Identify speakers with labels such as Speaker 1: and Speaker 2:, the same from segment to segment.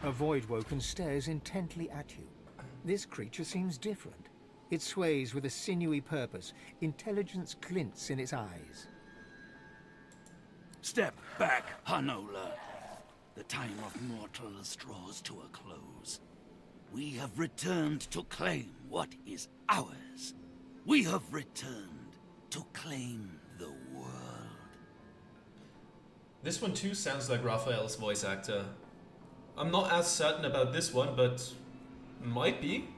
Speaker 1: A Voidwoken stares intently at you. This creature seems different. It sways with a sinewy purpose. Intelligence glints in its eyes.
Speaker 2: Step back, Hanola. The time of mortals draws to a close. We have returned to claim what is ours. We have returned to claim the world.
Speaker 3: This one too sounds like Raphael's voice actor. I'm not as certain about this one, but might be.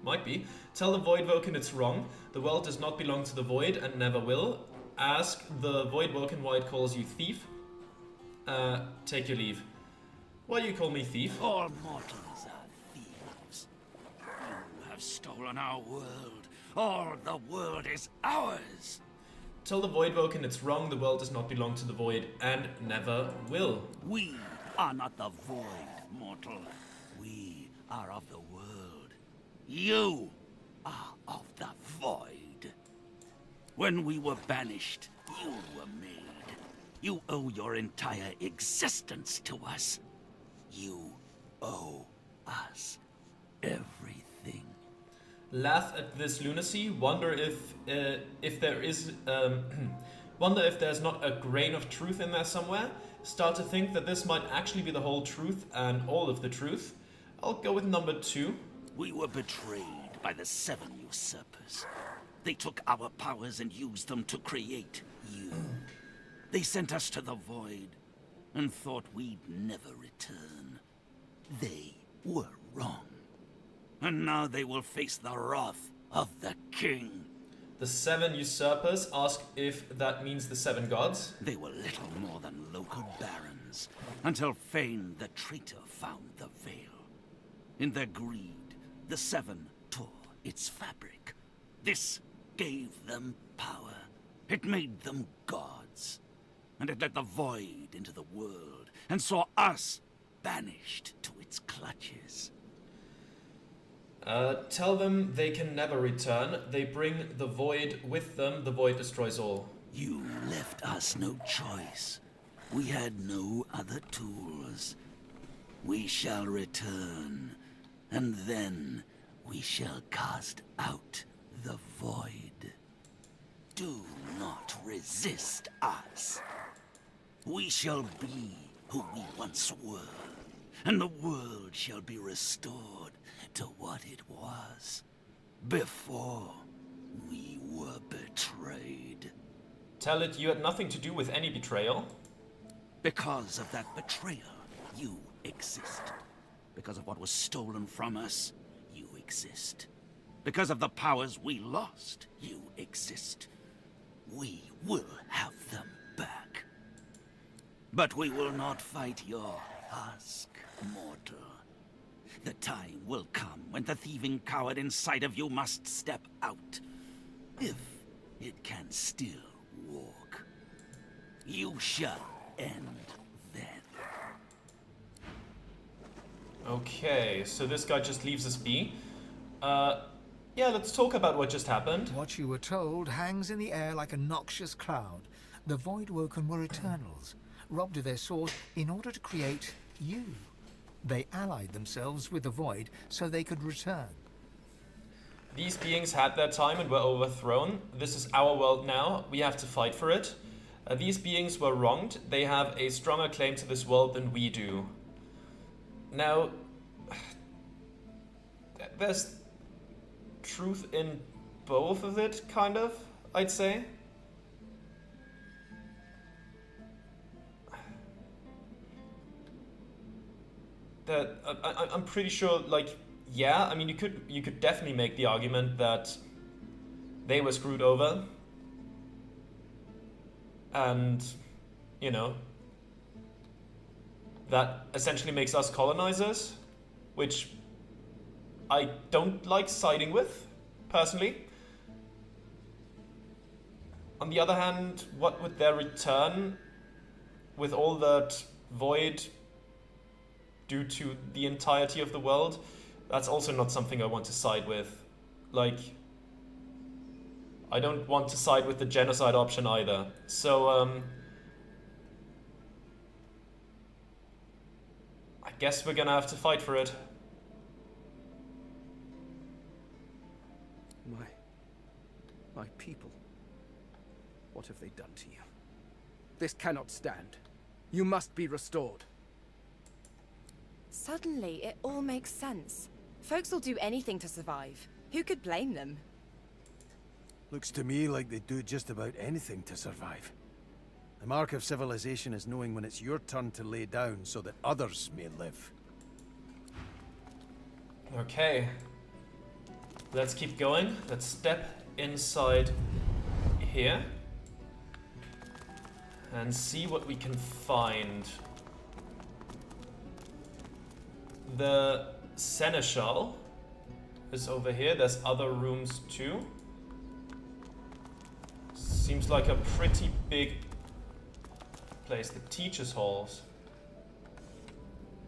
Speaker 3: Might be. Tell the Voidwoken it's wrong. The world does not belong to the Void and never will. Ask the Voidwoken why it calls you thief. Take your leave. Why do you call me thief?
Speaker 2: All mortals are thieves. You have stolen our world. All the world is ours.
Speaker 3: Tell the Voidwoken it's wrong. The world does not belong to the Void and never will.
Speaker 2: We are not the Void, mortal. We are of the world. You are of the Void. When we were banished, you were made. You owe your entire existence to us. You owe us everything.
Speaker 3: Laugh at this lunacy. Wonder if there is wonder if there's not a grain of truth in there somewhere. Start to think that this might actually be the whole truth and all of the truth. I'll go with number 2.
Speaker 2: We were betrayed by the 7 usurpers. They took our powers and used them to create you. They sent us to the Void and thought we'd never return. They were wrong. And now they will face the wrath of the King.
Speaker 3: The 7 usurpers ask if that means the 7 gods.
Speaker 2: They were little more than local barons, until Fane the traitor found the veil. In their greed, the 7 tore its fabric. This gave them power. It made them gods. And it let the Void into the world, and saw us banished to its clutches.
Speaker 3: Tell them they can never return. They bring the Void with them. The Void destroys all.
Speaker 2: You left us no choice. We had no other tools. We shall return, and then we shall cast out the Void. Do not resist us. We shall be who we once were, and the world shall be restored to what it was before we were betrayed.
Speaker 3: Tell it you had nothing to do with any betrayal.
Speaker 2: Because of that betrayal, you exist. Because of what was stolen from us, you exist. Because of the powers we lost, you exist. We will have them back. But we will not fight your husk, mortal. The time will come when the thieving coward inside of you must step out. If it can still walk. You shall end then.
Speaker 3: Okay, so this guy just leaves us be. Yeah, let's talk about what just happened.
Speaker 1: What you were told hangs in the air like a noxious cloud. The Voidwoken were Eternals, robbed of their source in order to create you. They allied themselves with the Void so they could return.
Speaker 3: These beings had their time and were overthrown. This is our world now. We have to fight for it. These beings were wronged. They have a stronger claim to this world than we do. Now, there's truth in both of it, kind of, I'd say. That I'm pretty sure, like, yeah, I mean, you could definitely make the argument that they were screwed over, and you know, that essentially makes us colonizers, which I don't like siding with, personally. On the other hand, what would their return with all that void do to the entirety of the world? That's also not something I want to side with. Like, I don't want to side with the genocide option either. So, I Guess we're gonna have to fight for it.
Speaker 4: My people. What have they done to you? This cannot stand. You must be restored.
Speaker 5: Suddenly, it all makes sense. Folks will do anything to survive. Who could blame them?
Speaker 6: Looks to me like they do just about anything to survive. The mark of civilization is knowing when it's your turn to lay down so that others may live.
Speaker 3: Okay. Let's keep going. Let's step inside here and see what we can find. The Seneschal is over here. There's other rooms too. Seems like a pretty big place. The teachers' halls.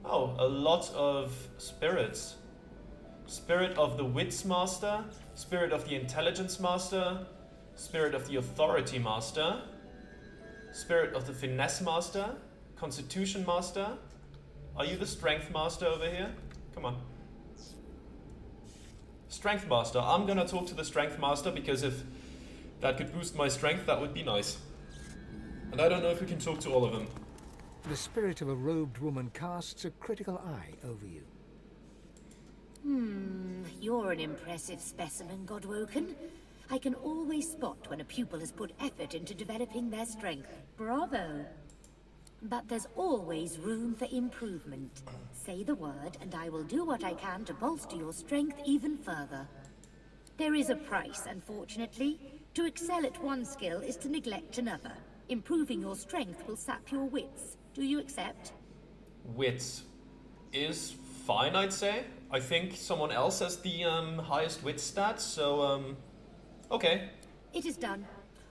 Speaker 3: Oh, a lot of spirits. Spirit of the Wits Master, Spirit of the Intelligence Master, Spirit of the Authority Master, Spirit of the Finesse Master, Constitution Master. Are you the Strength Master over here? Come on. Strength Master. I'm gonna talk to the Strength Master because if that could boost my strength, that would be nice. And I don't know if we can talk to all of them.
Speaker 1: The spirit of a robed woman casts a critical eye over you.
Speaker 7: You're an impressive specimen, Godwoken. I can always spot when a pupil has put effort into developing their strength. Bravo! But there's always room for improvement. Say the word, and I will do what I can to bolster your strength even further. There is a price, unfortunately. To excel at one skill is to neglect another. Improving your strength will sap your wits. Do you accept?
Speaker 3: Wits is fine, I'd say. I think someone else has the highest wit stat, so okay.
Speaker 7: It is done.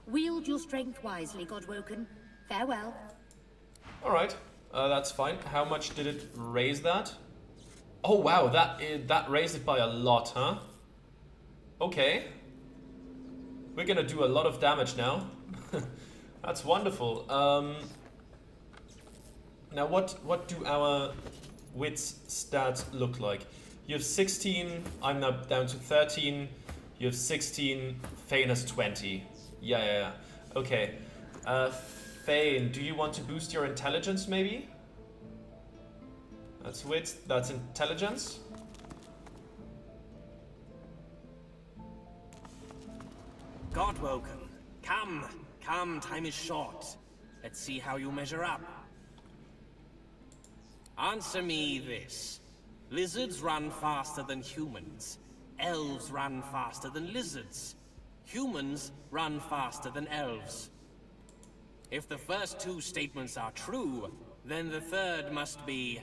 Speaker 7: Wield your strength wisely, Godwoken. Farewell.
Speaker 3: Alright, that's fine. How much did it raise that? Oh wow, that raised it by a lot, huh? Okay. We're gonna do a lot of damage now. That's wonderful. Now what do our wits stats look like? You have 16, I'm now down to 13. You have 16, Thane has 20. Yeah. Okay. Thane, do you want to boost your intelligence maybe? That's wits, that's intelligence.
Speaker 8: Godwoken, come, time is short. Let's see how you measure up. Answer me this. Lizards run faster than humans. Elves run faster than lizards. Humans run faster than elves. If the first two statements are true, then the third must be...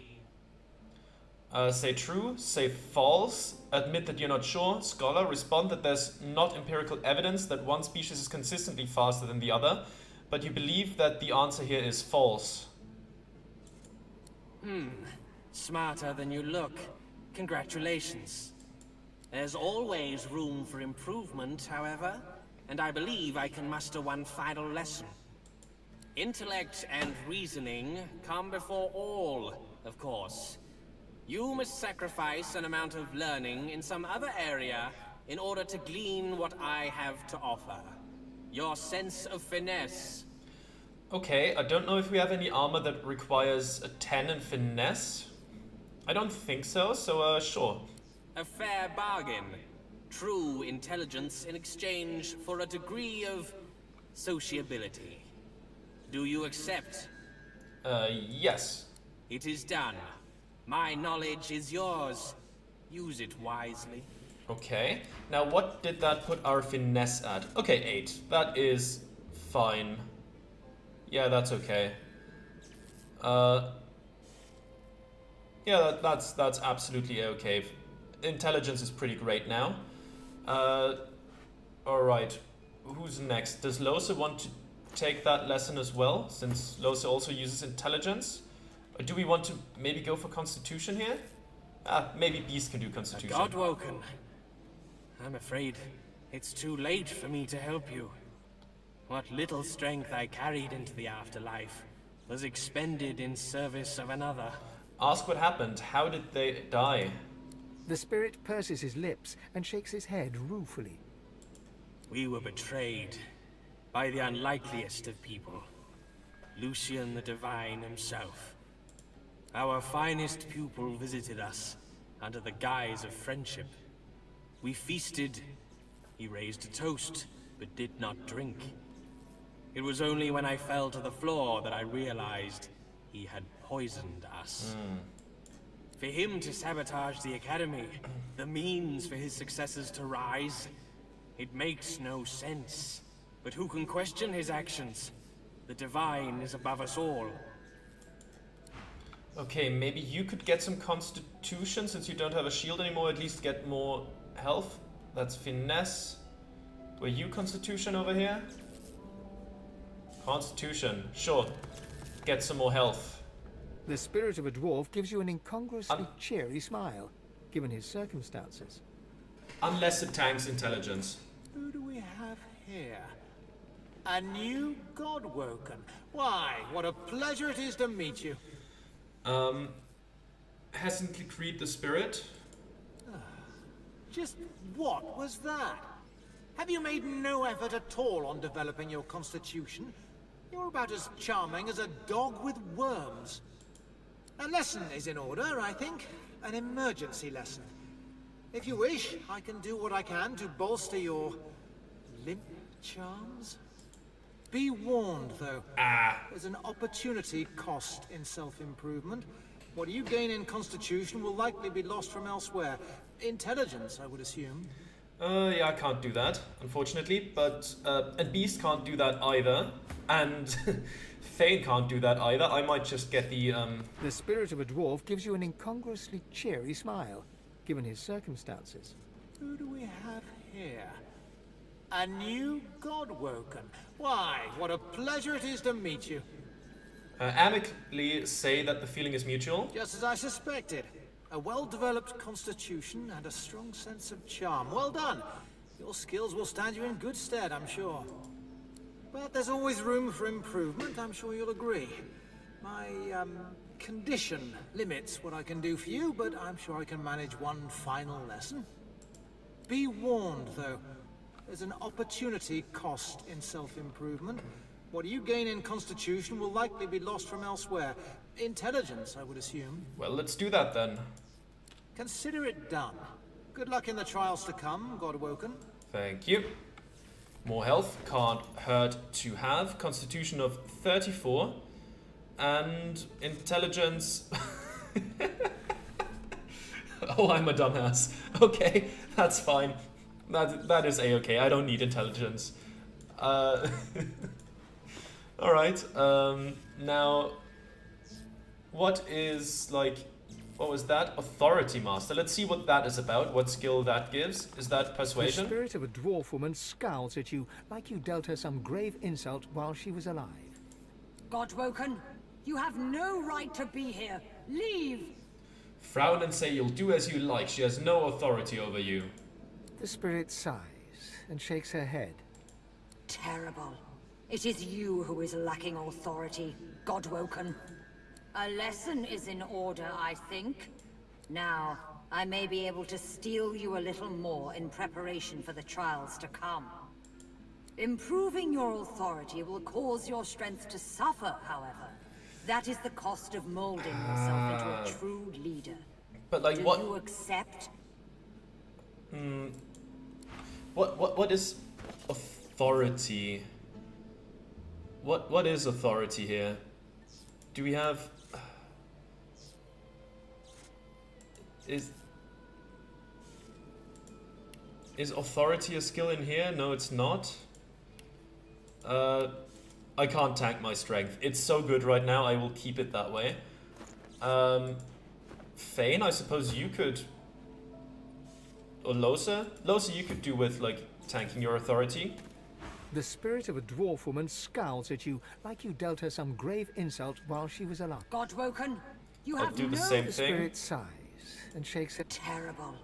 Speaker 3: Say true, say false, admit that you're not sure, scholar, respond that there's not empirical evidence that one species is consistently faster than the other, but you believe that the answer here is false.
Speaker 8: Smarter than you look. Congratulations. There's always room for improvement, however, and I believe I can muster one final lesson. Intellect and reasoning come before all, of course. You must sacrifice an amount of learning in some other area in order to glean what I have to offer. Your sense of finesse.
Speaker 3: Okay, I don't know if we have any armor that requires a 10 in finesse. I don't think so, so sure.
Speaker 8: A fair bargain. True intelligence in exchange for a degree of sociability. Do you accept?
Speaker 3: Yes.
Speaker 8: It is done. My knowledge is yours. Use it wisely.
Speaker 3: Okay. Now what did that put our finesse at? Okay, 8. That is fine. Yeah, that's okay. Yeah, that's absolutely okay. Intelligence is pretty great now. Alright. Who's next? Does Lohse want to take that lesson as well, since Lohse also uses intelligence? Or do we want to maybe go for Constitution here? Maybe Beast can do Constitution.
Speaker 8: Godwoken. I'm afraid it's too late for me to help you. What little strength I carried into the afterlife was expended in service of another.
Speaker 3: Ask what happened. How did they die?
Speaker 1: The spirit purses his lips and shakes his head ruefully.
Speaker 8: We were betrayed by the unlikeliest of people. Lucian the Divine himself. Our finest pupil visited us under the guise of friendship. We feasted. He raised a toast, but did not drink. It was only when I fell to the floor that I realized he had poisoned us. For him to sabotage the Academy, the means for his successors to rise, it makes no sense. But who can question his actions? The Divine is above us all.
Speaker 3: Okay, maybe you could get some constitution since you don't have a shield anymore, at least get more health. That's finesse. Were you constitution over here? Constitution, sure. Get some more health.
Speaker 1: The spirit of a dwarf gives you an incongruously cheery smile, given his circumstances.
Speaker 3: Unless it tanks intelligence.
Speaker 9: Who do we have here? A new Godwoken. Why, what a pleasure it is to meet you.
Speaker 3: Hasn't Creed the spirit?
Speaker 9: Just what was that? Have you made no effort at all on developing your constitution? You're about as charming as a dog with worms. A lesson is in order, I think. An emergency lesson. If you wish, I can do what I can to bolster your limp charms. Be warned, though. There's an opportunity cost in self-improvement. What you gain in constitution will likely be lost from elsewhere. Intelligence, I would assume.
Speaker 3: Yeah, I can't do that, unfortunately. But, and Beast can't do that either. And Thane can't do that either. I might just get the,
Speaker 1: The spirit of a dwarf gives you an incongruously cheery smile, given his circumstances.
Speaker 9: Who do we have here? A new Godwoken. Why, what a pleasure it is to meet you.
Speaker 3: amicably say that the feeling is mutual.
Speaker 9: Just as I suspected. A well-developed constitution and a strong sense of charm. Well done. Your skills will stand you in good stead, I'm sure. But there's always room for improvement, I'm sure you'll agree. My, condition limits what I can do for you, but I'm sure I can manage one final lesson. Be warned, though. There's an opportunity cost in self-improvement. What you gain in constitution will likely be lost from elsewhere. Intelligence, I would assume.
Speaker 3: Well, let's do that then.
Speaker 9: Consider it done. Good luck in the trials to come, Godwoken.
Speaker 3: Thank you. More health, can't hurt to have. Constitution of 34. And intelligence... Oh, I'm a dumbass. Okay, that's fine. That is a-okay. I don't need intelligence. Alright, now... What is, like... What was that? Authority Master. Let's see what that is about, what skill that gives. Is that persuasion?
Speaker 1: The spirit of a dwarf woman scowls at you like you dealt her some grave insult while she was alive.
Speaker 10: Godwoken, you have no right to be here. Leave!
Speaker 3: Frown and say you'll do as you like. She has no authority over you.
Speaker 1: The spirit sighs and shakes her head.
Speaker 10: Terrible. It is you who is lacking authority, Godwoken. A lesson is in order, I think. Now, I may be able to steal you a little more in preparation for the trials to come. Improving your authority will cause your strength to suffer, however. That is the cost of molding yourself into a true leader.
Speaker 3: But like,
Speaker 10: Do
Speaker 3: what?
Speaker 10: you accept?
Speaker 3: What is authority? What is authority here? Do we have? Is authority a skill in here? No, it's not. I can't tank my strength. It's so good right now, I will keep it that way. Thane, I suppose you could... Or Losa? Losa, you could do with, like, tanking your authority.
Speaker 1: The spirit of a dwarf woman scowls at you like you dealt her some grave insult while she was alive.
Speaker 10: Godwoken, you
Speaker 3: I'll
Speaker 10: have
Speaker 3: do the
Speaker 10: no...
Speaker 3: same
Speaker 1: The
Speaker 3: thing.
Speaker 1: spirit sighs and shakes her...
Speaker 10: Terrible.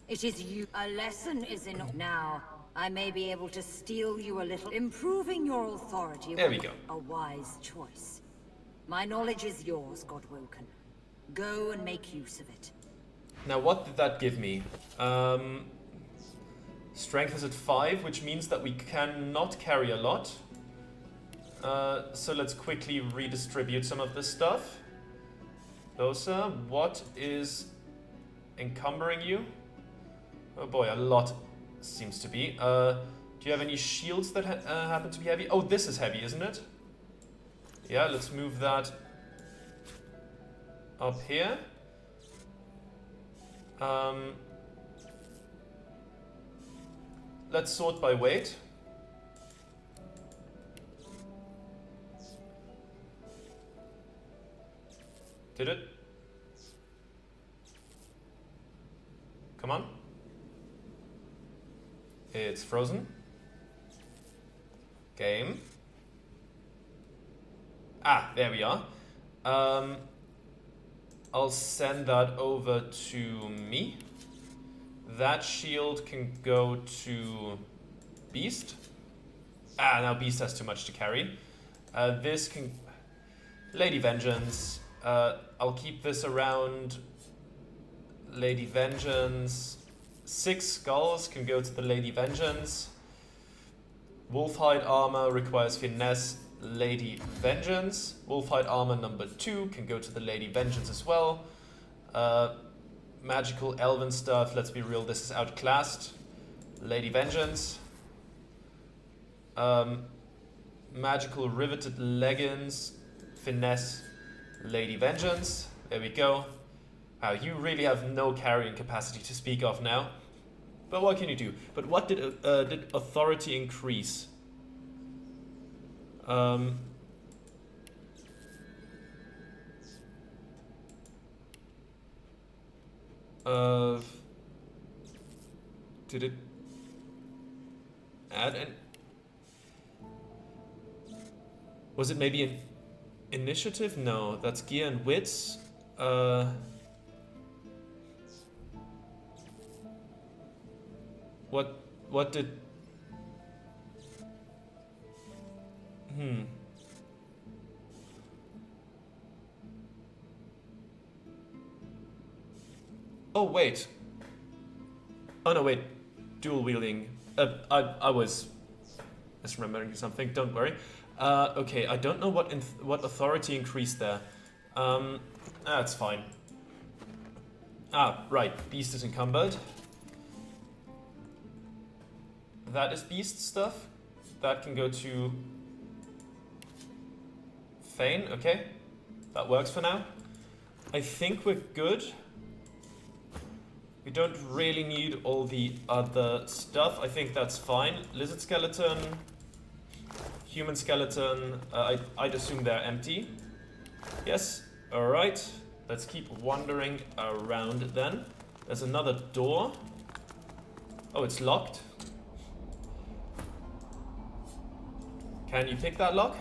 Speaker 10: It is you. A lesson is in... Now, I may be able to steal you a little. Improving your authority
Speaker 3: There
Speaker 10: will
Speaker 3: we go.
Speaker 10: be a wise choice. My knowledge is yours, Godwoken. Go and make use of it.
Speaker 3: Now, what did that give me? Strength is at 5, which means that we cannot carry a lot. So let's quickly redistribute some of this stuff. Losa, what is encumbering you? Oh boy, a lot seems to be. Do you have any shields that happen to be heavy? Oh, this is heavy, isn't it? Yeah, let's move that up here. Let's sort by weight. Did it? Come on. It's frozen. Game. Ah, there we are. I'll send that over to me. That shield can go to Beast. Ah, now Beast has too much to carry. This can... Lady Vengeance. I'll keep this around. Lady Vengeance. 6 skulls can go to the Lady Vengeance. Wolfhide armor requires finesse. Lady Vengeance. Wolfhide armor number 2 can go to the Lady Vengeance as well. Magical elven stuff, let's be real, this is outclassed. Lady Vengeance. Magical riveted leggings. Finesse. Lady Vengeance. There we go. Wow, you really have no carrying capacity to speak of now. But what can you do? But what did authority increase? Did it add an... Was it maybe an initiative? No, that's gear and wits. What did... Oh, wait. Oh, no, wait. Dual wielding. I was misremembering something. Don't worry. Okay, I don't know what authority increased there. That's fine. Ah, right. Beast is encumbered. That is Beast stuff. That can go to Fane. Okay. That works for now. I think we're good. We don't really need all the other stuff. I think that's fine. Lizard skeleton, human skeleton. I'd assume they're empty. Yes. All right. Let's keep wandering around then. There's another door. Oh, it's locked. Can you pick that lock?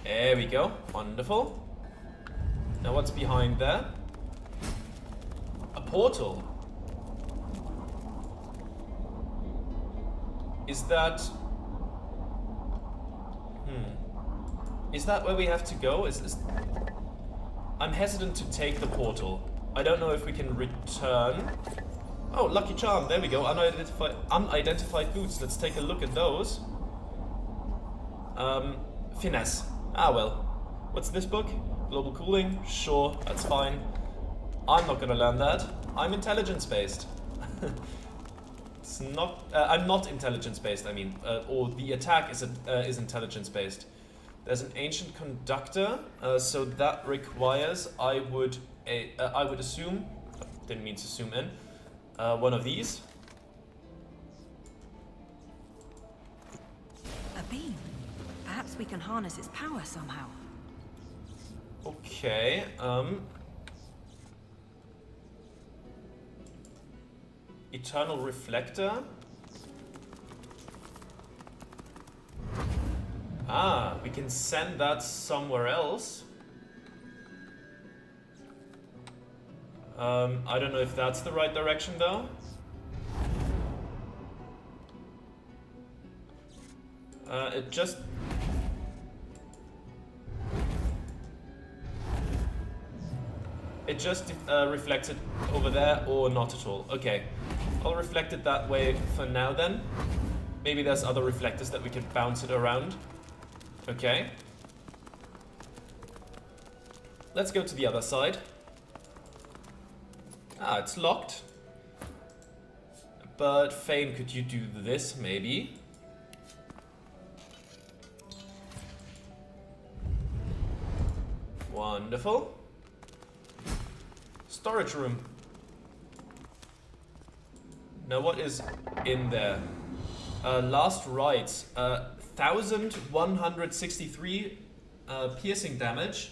Speaker 3: There we go. Wonderful. Now what's behind there? A portal. Is that... Is that where we have to go? I'm hesitant to take the portal. I don't know if we can return. Oh, lucky charm. There we go. Unidentified boots. Let's take a look at those. Finesse. Ah, well. What's this book? Global cooling? Sure, that's fine. I'm not gonna learn that. I'm intelligence-based. It's not... I'm not intelligence-based, I mean. Or the attack is intelligence-based. There's an ancient conductor, so that requires, I would assume... Didn't mean to zoom in. One of these.
Speaker 5: A beam. Perhaps we can harness its power somehow.
Speaker 3: Okay, Eternal Reflector. Ah, we can send that somewhere else. I don't know if that's the right direction though. It just... It just reflects it over there or not at all. Okay, I'll reflect it that way for now then. Maybe there's other reflectors that we can bounce it around. Okay. Let's go to the other side. Ah, it's locked. But Fane, could you do this maybe? Wonderful. Storage room. Now what is in there? Last rites. 1163 piercing damage.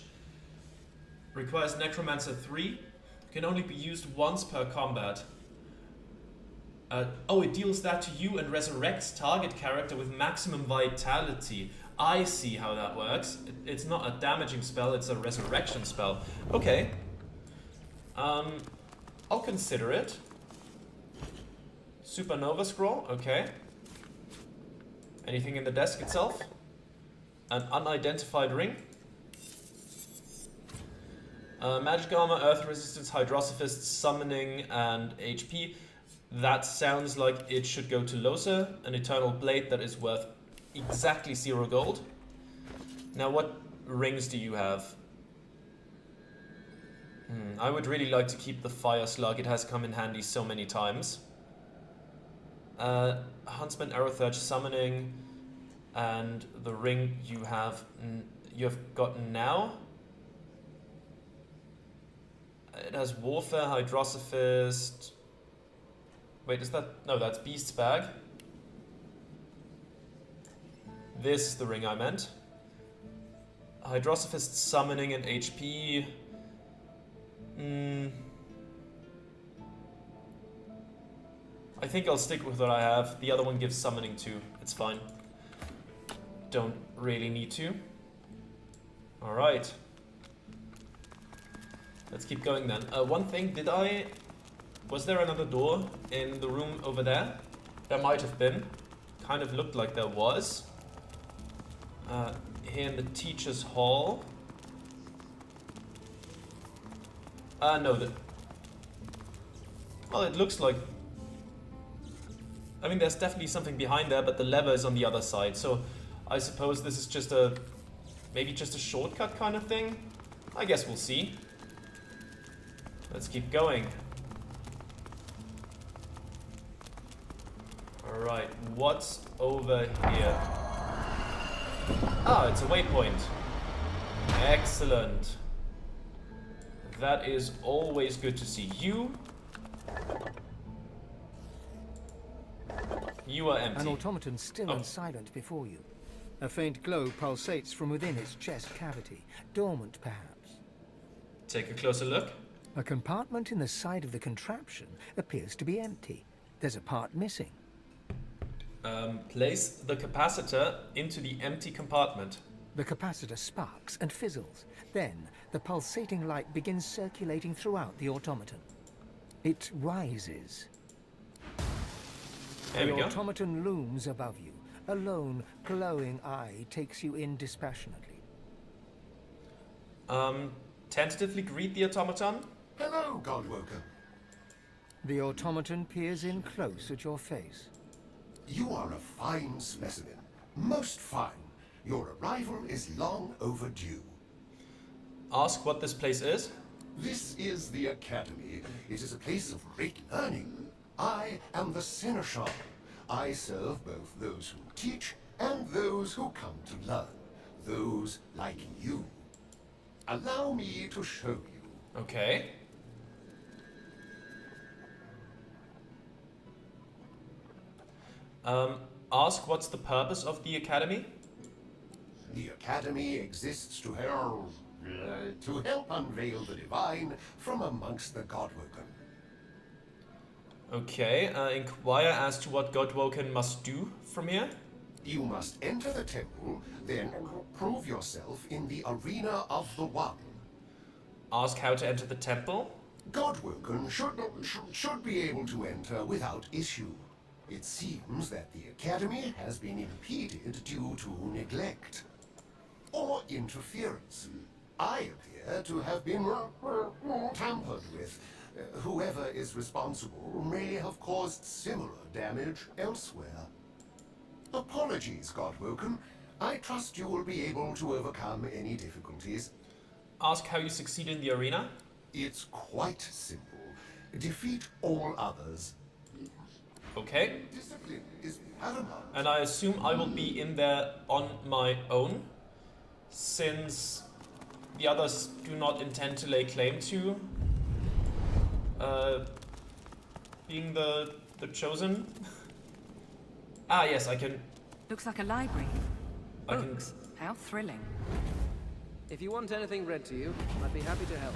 Speaker 3: Requires Necromancer 3. Can only be used once per combat. Oh, it deals that to you and resurrects target character with maximum vitality. I see how that works. It's not a damaging spell, it's a resurrection spell. Okay. I'll consider it. Supernova Scroll, okay. Anything in the desk itself? An unidentified ring. Magic Armor, Earth Resistance, Hydrosophist, Summoning, and HP. That sounds like it should go to Losa, an Eternal Blade that is worth exactly 0 gold. Now what rings do you have? I would really like to keep the Fire Slug, it has come in handy so many times. Huntsman, Aerothurge, Summoning, and the ring you have gotten now. It has Warfare, Hydrosophist. Wait, is that... No, that's Beast's Bag. This is the ring I meant. Hydrosophist, Summoning, and HP. I think I'll stick with what I have. The other one gives Summoning too. It's fine. Don't really need to. Alright. Let's keep going then. One thing, was there another door in the room over there? There might have been. Kind of looked like there was. Here in the teacher's hall. No, well, it looks like... I mean, there's definitely something behind there, but the lever is on the other side, so I suppose this is just maybe just a shortcut kind of thing? I guess we'll see. Let's keep going. Alright, what's over here? Ah, it's a waypoint. Excellent. That is always good to see. You are empty.
Speaker 1: An automaton still and silent before you. A faint glow pulsates from within its chest cavity, dormant perhaps.
Speaker 3: Take a closer look.
Speaker 1: A compartment in the side of the contraption appears to be empty. There's a part missing.
Speaker 3: Place the capacitor into the empty compartment.
Speaker 1: The capacitor sparks and fizzles. Then, the pulsating light begins circulating throughout the automaton. It rises.
Speaker 3: There we
Speaker 1: The
Speaker 3: go.
Speaker 1: automaton looms above you. A lone, glowing eye takes you in dispassionately.
Speaker 3: Tentatively greet the automaton.
Speaker 11: Hello, Godwoken.
Speaker 1: The automaton peers in close at your face.
Speaker 11: You are a fine specimen. Most fine. Your arrival is long overdue.
Speaker 3: Ask what this place is.
Speaker 11: This is the Academy. It is a place of great learning. I am the Seneschal. I serve both those who teach and those who come to learn. Those like you. Allow me to show you.
Speaker 3: Okay. Ask what's the purpose of the academy?
Speaker 11: The Academy exists to help unveil the divine from amongst the Godwoken.
Speaker 3: Okay, inquire as to what Godwoken must do from here?
Speaker 11: You must enter the temple, then prove yourself in the arena of the One.
Speaker 3: Ask how to enter the temple?
Speaker 11: Godwoken should be able to enter without issue. It seems that the Academy has been impeded due to neglect or interference. I appear to have been tampered with. Whoever is responsible may have caused similar damage elsewhere. Apologies, Godwoken. I trust you will be able to overcome any difficulties.
Speaker 3: Ask how you succeed in the arena.
Speaker 11: It's quite simple. Defeat all others.
Speaker 3: Okay.
Speaker 11: Discipline is paramount.
Speaker 3: And I assume I will be in there on my own, since the others do not intend to lay claim to being the chosen. Ah, yes, I can.
Speaker 12: Looks like a library.
Speaker 3: I can.
Speaker 12: Books. How thrilling.
Speaker 4: If you want anything read to you, I'd be happy to help.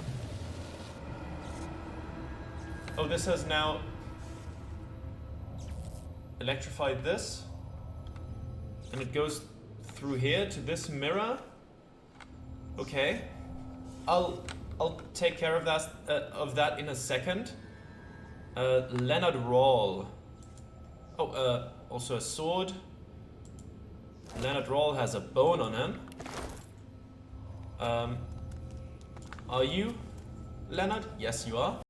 Speaker 3: Oh, this has now electrified this, and it goes through here to this mirror. Okay, I'll take care of that in a second. Leonard Rawl. Oh, also a sword. Leonard Rawl has a bone on him. Are you Leonard? Yes, you are.